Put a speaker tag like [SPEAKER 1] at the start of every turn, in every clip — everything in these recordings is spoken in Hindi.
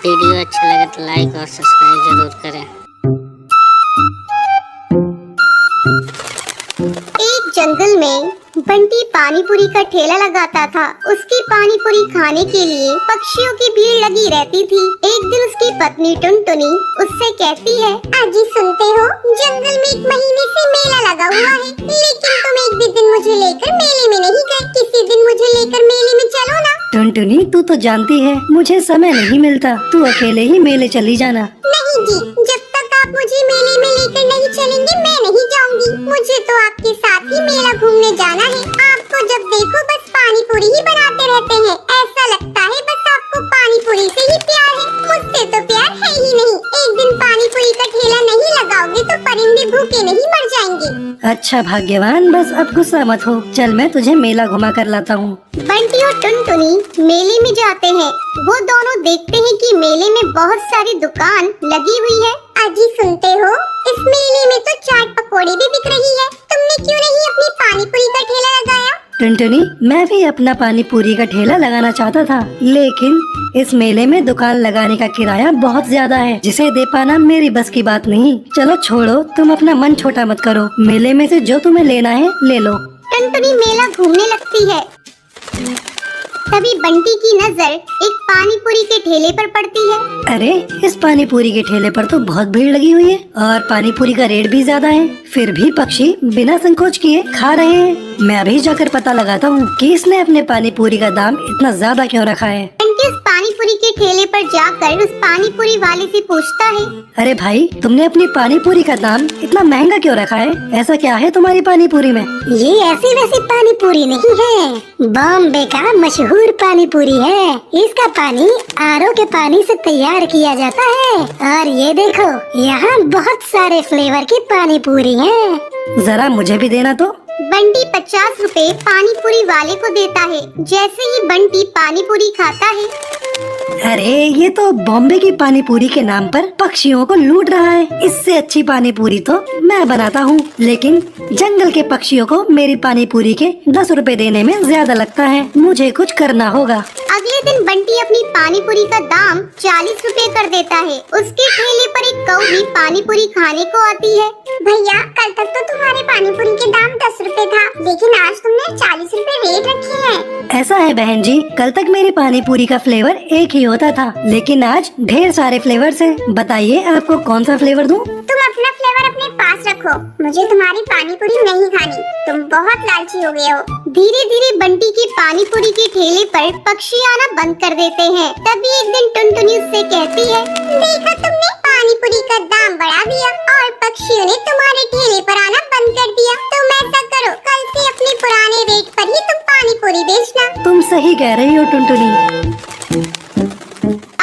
[SPEAKER 1] वीडियो अच्छा लगे तो लाइक और सब्सक्राइब जरूर करें।
[SPEAKER 2] एक जंगल में बंटी पानीपुरी का ठेला लगाता था। उसकी पानीपुरी खाने के लिए पक्षियों की भीड़ लगी रहती थी। एक दिन उसकी पत्नी टुनटुनी उससे कहती है, अजी सुनते हो, जंगल में 1 महीने से मेला लगा हुआ है, लेकिन तुम एक भी दिन मुझे लेकर मेले में नहीं गए। किसी दिन मुझे लेकर मेले में चलो ना।
[SPEAKER 3] टुनटुनी, तू तो जानती है मुझे समय नहीं मिलता, तू अकेले ही मेले चली जाना।
[SPEAKER 2] नहीं जी, जब तक आप मुझे मेले में लेकर नहीं चलेंगे मैं नहीं जाऊंगी। मुझे तो आपके साथ ही मेला घूमने जाना है। आपको जब देखो बस पानीपुरी ही बनाते रहते हैं। ऐसा लगता है बस आपको पानीपुरी से ही प्यार है, मुझसे तो प्यार है ही नहीं। एक दिन पानीपुरी का ठेला नहीं लगाओगे तो परिंदे भूखे नहीं मर जाएंगे।
[SPEAKER 3] अच्छा भाग्यवान, बस अब गुस्सा मत हो, चल मैं तुझे मेला घुमा कर लाता हूँ।
[SPEAKER 2] बंटी और टुनटुनी मेले में जाते हैं। वो दोनों देखते हैं कि मेले में बहुत सारी दुकान लगी हुई है। अजी सुनते हो, इस मेले में तो चाट पकौड़ी भी बिक रही है। तुमने क्यों नहीं अपनी पानीपुरी का ठेला लगाया?
[SPEAKER 3] टुनटुनी, मैं भी अपना पानी पूरी का ठेला लगाना चाहता था, लेकिन इस मेले में दुकान लगाने का किराया बहुत ज्यादा है, जिसे दे पाना मेरी बस की बात नहीं। चलो छोड़ो, तुम अपना मन छोटा मत करो, मेले में से जो तुम्हें लेना है ले लो।
[SPEAKER 2] टुनटुनी मेला घूमने लगती है। तभी बंटी की नजर एक पानीपुरी के ठेले पर पड़ती है।
[SPEAKER 3] अरे, इस पानी पूरी के ठेले पर तो बहुत भीड़ लगी हुई है और पानी पूरी का रेट भी ज्यादा है, फिर भी पक्षी बिना संकोच किए खा रहे हैं। मैं अभी जाकर पता लगाता हूँ कि इसने अपने पानी पूरी का दाम इतना ज्यादा क्यों रखा है।
[SPEAKER 2] बंटी उस पानीपुरी के ठेले पर जाकर उस पानीपुरी वाले से पूछता है,
[SPEAKER 3] अरे भाई, तुमने अपनी पानी पूरी का दाम इतना महंगा क्यों रखा है? ऐसा क्या है तुम्हारी पानी पूरी में?
[SPEAKER 2] ये ऐसी वैसी पानी पूरी नहीं है, बॉम्बे का मशहूर पानी पूरी है। इसका पानी आरओ के पानी से तैयार किया जाता है। और ये देखो, यहाँ बहुत सारे फ्लेवर की पानी पूरी है।
[SPEAKER 3] जरा मुझे भी देना तो।
[SPEAKER 2] बंटी 50 रुपए पानी पूरी वाले को देता है। जैसे ही बंटी पानी पूरी खाता है,
[SPEAKER 3] अरे, ये तो बॉम्बे की पानी पूरी के नाम पर पक्षियों को लूट रहा है। इससे अच्छी पानी पूरी तो मैं बनाता हूँ, लेकिन जंगल के पक्षियों को मेरी पानी पूरी के 10 रुपए देने में ज्यादा लगता है। मुझे कुछ करना होगा।
[SPEAKER 2] अगले दिन बंटी अपनी पानी पूरी का दाम 40 रुपए कर देता है। उसके ठेले पर एक कौवी पानी पूरी खाने को आती है। भैया, कल तक तो तुम्हारे पानी पूरी के दाम 10 रुपए था, लेकिन आज तुमने 40 रुपए रेट रखे हैं।
[SPEAKER 3] ऐसा है बहन जी, कल तक मेरी पानी पूरी का फ्लेवर एक ही होता था, लेकिन आज ढेर सारे फ्लेवर्स हैं। बताइए आपको कौन सा फ्लेवर दूं?
[SPEAKER 2] तुम अपना फ्लेवर अपने पास रखो, मुझे तुम्हारी पानी पूरी नहीं खानी। तुम बहुत लालची हो गए हो। धीरे धीरे बंटी की पानी पूरी के ठेले पर पक्षी आना बंद कर देते हैं। तभी एक दिन टुनटुनी उससे कहती है, देखा तुमने, पानी पूरी का दाम बढ़ा दिया और पक्षियों ने तुम्हारे ठेले पर आना बंद कर दिया। तुम ऐसा करो, कल से अपने पुराने रेट पर ही तुम पानी पूरी बेचना।
[SPEAKER 3] तुम सही कह रही हो टुनटुनी।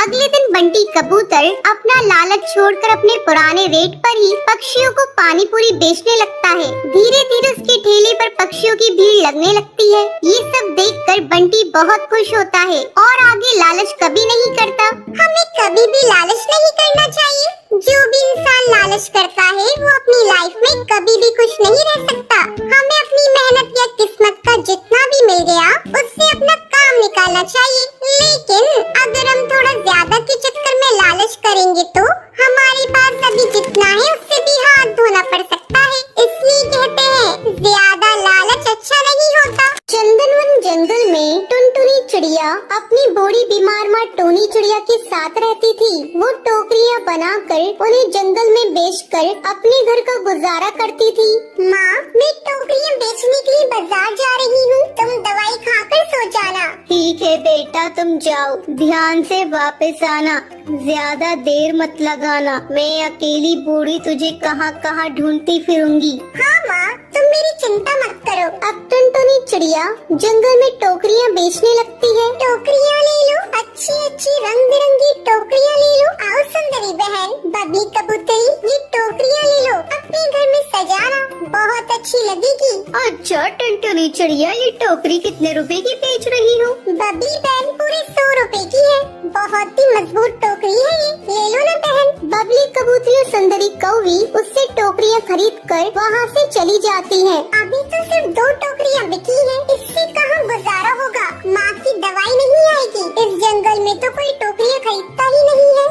[SPEAKER 2] अगले दिन बंटी कबूतर अपना लालच छोड़कर अपने पुराने रेट पर ही पक्षियों को पानी पूरी बेचने लगता है। धीरे धीरे उसके ठेले पर पक्षियों की भीड़ लगने लगती है। ये सब देखकर बंटी बहुत खुश होता है और आगे लालच कभी नहीं करता। हमें कभी भी लालच नहीं करना चाहिए। जो भी इंसान लालच करता है वो अपनी लाइफ में कभी भी खुश नहीं रह सकता। हमें अपनी मेहनत या किस्मत का जितना भी मिल गया उससे अपना काम निकालना चाहिए, लेकिन अगर हम थोड़ा ज्यादा के चक्कर में लालच करेंगे तो हमारे पास अभी जितना है उससे भी हाथ धोना पड़ सकता है। इसलिए कहते हैं, ज्यादा लालच अच्छा नहीं होता। चंदनवन जंगल में टुनटुनी चिड़िया अपनी बूढ़ी बीमार माँ टोनी चिड़िया के साथ रहती थी। वो टोकरियाँ बनाकर उन्हें जंगल में बेचकर अपने घर का गुजारा करती थी। माँ, मैं टोकरियाँ बेचने के लिए बाजार जा रही हूँ, तुम दवाई खाकर सो जाना। ठीक है बेटा, तुम जाओ, ध्यान से वापस आना, ज्यादा देर मत लगाना। मैं अकेली बूढ़ी तुझे कहाँ कहाँ ढूंढती फिरूंगी। हाँ माँ, तुम मेरी चिंता मत करो। अब टुनटुनी चिड़िया जंगल में टोकरियाँ बेचने लगती है। टोकरियाँ ले लो, अच्छी अच्छी रंग बिरंगी टोकरियाँ ले लो। आओ सुंदरी बहन, बबली कबूतरी, ये टोकरियाँ ले लो, अपने घर में सजाना, बहुत अच्छी लगेगी। अच्छा टुनटुनी चिड़िया, ये टोकरी कितने रुपए की बेच रही हो? बबली बहन, पूरे 100 रुपए की है, बहुत ही मजबूत टोकरी है ये, ले लो ना बहन। बबली कबूतरी और सुंदरी कौवी उससे टोकरियाँ खरीद कर वहाँ से चली जाती हैं। अभी तो सिर्फ 2 टोकरियाँ बिकी हैं, इससे कहाँ गुजारा होगा। माँ की दवाई नहीं आएगी। इस जंगल में तो कोई टोकरियाँ खरीदता ही नहीं है।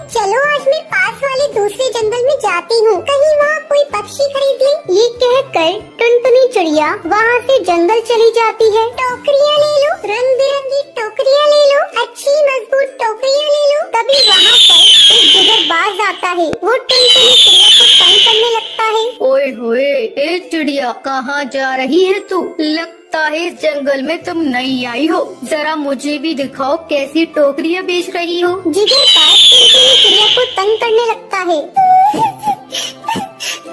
[SPEAKER 2] दूसरे जंगल में जाती हूँ, कहीं वहाँ कोई पक्षी खरीद ले। ये कहकर टुनटुनी चिड़िया वहाँ से जंगल चली जाती है। टोकरियाँ ले लो, रंग बिरंगी टोकरियाँ ले लो, अच्छी मजबूत टोकरियाँ ले लो। तभी वहाँ पर एक जिगरबाज आता है। वो टुनटुनी चिड़िया को तंग करने लगता है।
[SPEAKER 4] ओए होए, ए चिड़िया, कहाँ जा रही है तू? लगता है इस जंगल में तुम नई आई हो। जरा मुझे भी दिखाओ कैसी टोकरियाँ बेच रही हो।
[SPEAKER 2] जिगरबाज टुनटुनी चिड़िया को तंग करने लगता है।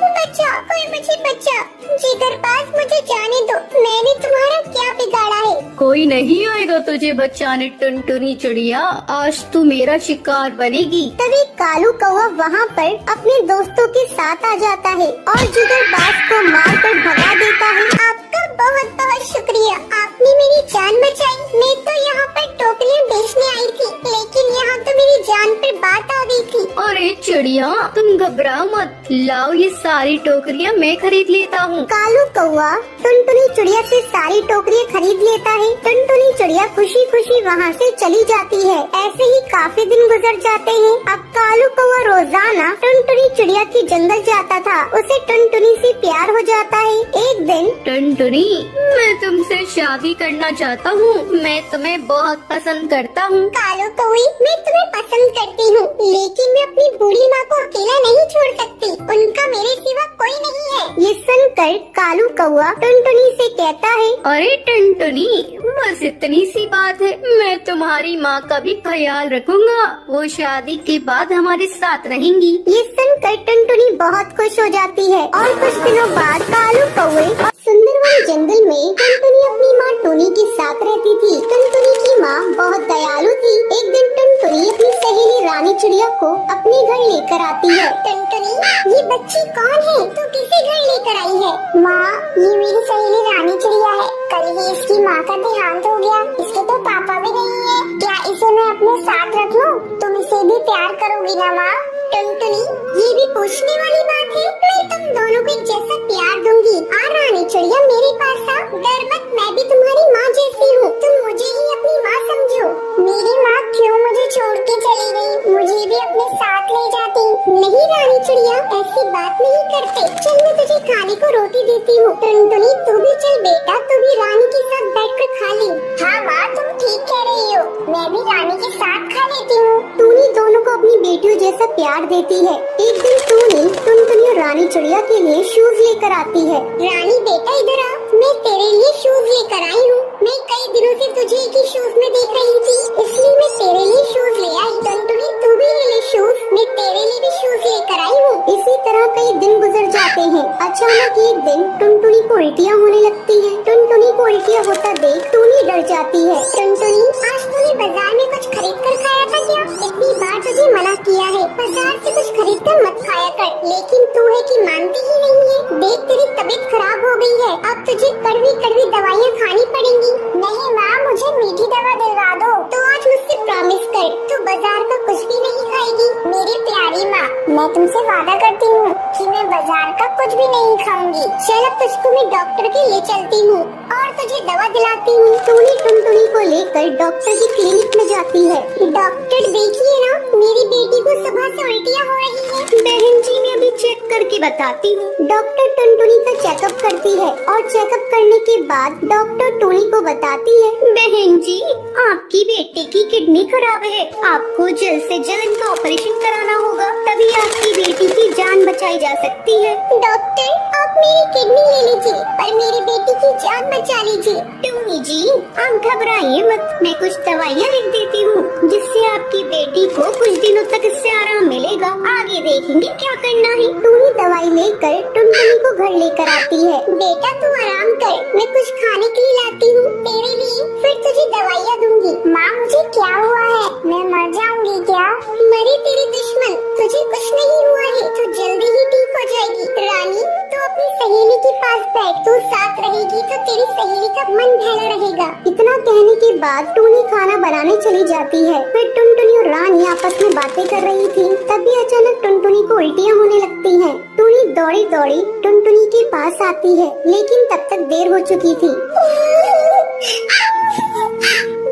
[SPEAKER 2] बच्चा, कोई मुझे बच्चा। जिगरबाज, मुझे जाने दो, मैंने तुम्हारा क्या बिगाड़ा है?
[SPEAKER 4] कोई नहीं आएगा तुझे बचाने टुनटुनी चिड़िया, आज तू मेरा शिकार बनेगी।
[SPEAKER 2] तभी कालू कौवा वहाँ पर अपने दोस्तों के साथ आ जाता है और जिगरबाज को मारकर भगा देता है। आपका बहुत बहुत शुक्रिया, आपने मेरी जान बचाई। मैं तो यहाँ पर टोकरियाँ बेचने आई थी, लेकिन यहाँ तो मेरी जान पर बात आ गई थी।
[SPEAKER 4] अरे चिड़िया, तुम घबराओ मत, लाओ ये सारी टोकरियाँ मैं खरीद लेता हूँ।
[SPEAKER 2] कालू कौवा टुनटुनी चिड़िया से सारी टोकरियाँ खरीद लेता है। टुनटुनी चिड़िया खुशी खुशी वहाँ से चली जाती है। ऐसे ही काफी दिन गुजर जाते हैं। अब कालू कौवा रोजाना टुनटुनी चिड़िया की जंगल जाता था। उसे टुनटुनी से प्यार हो जाता है। एक दिन
[SPEAKER 4] टुनटुनी, मैं तुमसे शादी करना चाहता हूँ, मैं तुम्हें बहुत पसंद करता हूँ।
[SPEAKER 2] कालू कौवे, मैं तुम्हें पसंद करती हूँ, लेकिन मैं अपनी बूढ़ी माँ को अकेला नहीं छोड़ सकती। उनका मेरे सिवा कोई नहीं है। ये सुनकर कालू कौवा टुनटुनी से कहता है,
[SPEAKER 4] अरे टुनटुनी, बस इतनी सी बात है, मैं तुम्हारी माँ का भी ख्याल रखूंगा। वो शादी के बाद हमारे साथ रहेंगी।
[SPEAKER 2] ये सुनकर टुनटुनी बहुत खुश हो जाती है। और कुछ दिनों बाद कालू कौवे सुंदरवन जंगल में टुनटुनी अपनी माँ टुनी के साथ रहती थी। टुनटुनी की माँ बहुत दयालु थी। एक दिन टुनटुनी अपनी सहेली रानी चिड़िया को अपने घर लेकर आती है। टुनटुनी, ये बच्ची कौन है? तू किसे घर लेकर आई है? माँ, ये मेरी सहेली रानी चिड़िया है। कल ही इसकी माँ का देहांत हो गया। इसके तो पापा भी नहीं है। क्या इसे मैं अपने साथ रख लूं? तुम इसे भी प्यार करोगी ना माँ? टुनटुनी, ये भी पूछने वाली बात है। मैं तुम दोनों को एक जैसा प्यार दूंगी। आ रानी चिड़िया, मेरे पास आ। डर मत, मैं भी तुम्हारी माँ जैसी हूँ। तुम मुझे ही अपनी माँ समझो। मेरी माँ क्यों मुझे छोड़ के चली गई? मुझे भी अपने साथ ले जाती। नहीं रानी चिड़िया, ऐसी बात नहीं करते। चल, मैं तुझे खाने को रोटी देती हूँ। टुनटुनी, तू भी चल बेटा, तू भी रानी के साथ बैठकर खा ले। हाँ माँ, तुम ठीक कह रही हो, मैं भी रानी के साथ खा लेती हूँ। टूनी दोनों को अपनी बेटियों जैसा प्यार देती है। एक दिन टूनी टुनटुनी और रानी चिड़िया के लिए शूज लेकर आती है। रानी बेटा, इधर आ, मैं तेरे लिए शूज लेकर आई हूँ। मैं कई दिनों से तुझे एक ही शूज में देख रही थी, इसलिए मैं तेरे लिए शूज ले आई। टुनटुनी, तू भी ले ले शूज, मैं तेरे लिए भी शूज लेकर आई हूँ। इसी तरह कई दिन गुजर जाते हैं। अचानक एक दिन टुनटुनी को उल्टियाँ होने लगती है। टुनटुनी को उल्टियाँ होता देख टूनी डर जाती है। टुनटुनी, आज तूने बाजार में कुछ खरीद कर खाया था क्या? इतनी बार तुझे मना किया है, बाजार से कुछ खरीद कर मत खाया कर, लेकिन तू है कि मानती ही नहीं है। देख, तेरी तबीयत खराब हो गई है, अब तुझे कड़वी कड़वी दवाइयाँ खानी पड़ेंगी। नहीं माँ, मुझे मीठी दवा दिलवा दो। तो आज मुझसे प्रॉमिस कर, तू बाजार का कुछ भी नहीं खाएगी। मेरी प्यारी माँ, मैं तुमसे वादा करती हूँ कि मैं बाजार का कुछ भी नहीं खाऊंगी। चल, अब तुझको मैं डॉक्टर के ले चलती हूँ और तुझे दवा दिलाती हूँ। टूनी टुनटुनी को लेकर डॉक्टर की क्लिनिक में जाती है। डॉक्टर, देखिए ना, मेरी बेटी को सुबह से उल्टियाँ हो रही है। बहन जी, मैं अभी चेक करके बताती हूँ। डॉक्टर टुनटुनी का चेकअप करती है और चेकअप करने के बाद डॉक्टर टूनी को बताती है, बहन जी, आपकी बेटी की किडनी खराब है, आपको जल्द से जल्द इनका ऑपरेशन कराना होगा, तभी आपकी बेटी की जान बचाई जा सकती है। डॉक्टर, आप मेरी किडनी ले लीजिए, पर मेरी बेटी की जान बचा लीजिए। टूनी जी, आप घबराइए मत, मैं कुछ दवाइयाँ लिख देती हूँ, जिससे आपकी बेटी को कुछ दिनों तक इससे आराम मिलेगा। आगे देखेंगे क्या करना है। टूनी दवाई लेकर टुनटुनी को घर लेकर आती है। बेटा, तू आराम कर, मैं कुछ खाने के लिए लाती हूँ तेरे लिए, फिर तुझे दवाइयाँ दूंगी। माँ, मुझे क्या हुआ है? मैं मर जाऊंगी क्या? मरे तेरे दुश्मन, तुझे कुछ नहीं हुआ है, तू जल्दी ही ठीक हो जाएगी। रानी, तू अपनी सहेली के पास बैठ, तू साथ रहेगी तो तेरी सहेली का मन बहला रहेगा। इतना कहने के बाद टूनी खाना बनाने चली जाती है। फिर टुनटुनी और रानी आपस में बातें कर रही थी। तभी अचानक टुनटुनी को उल्टियाँ होने लगती हैं। टूनी दौड़ी दौड़ी टुनटुनी के पास आती है, लेकिन तब तक देर हो चुकी थी।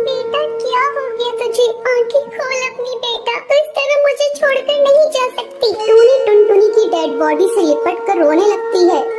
[SPEAKER 2] बेटा, क्या हो गया तुझे? आंखें खोल अपनी बेटा, तो इस तरह मुझे छोड़कर नहीं जा सकती। टूनी डेड बॉडी से लिपट कर रोने लगती है।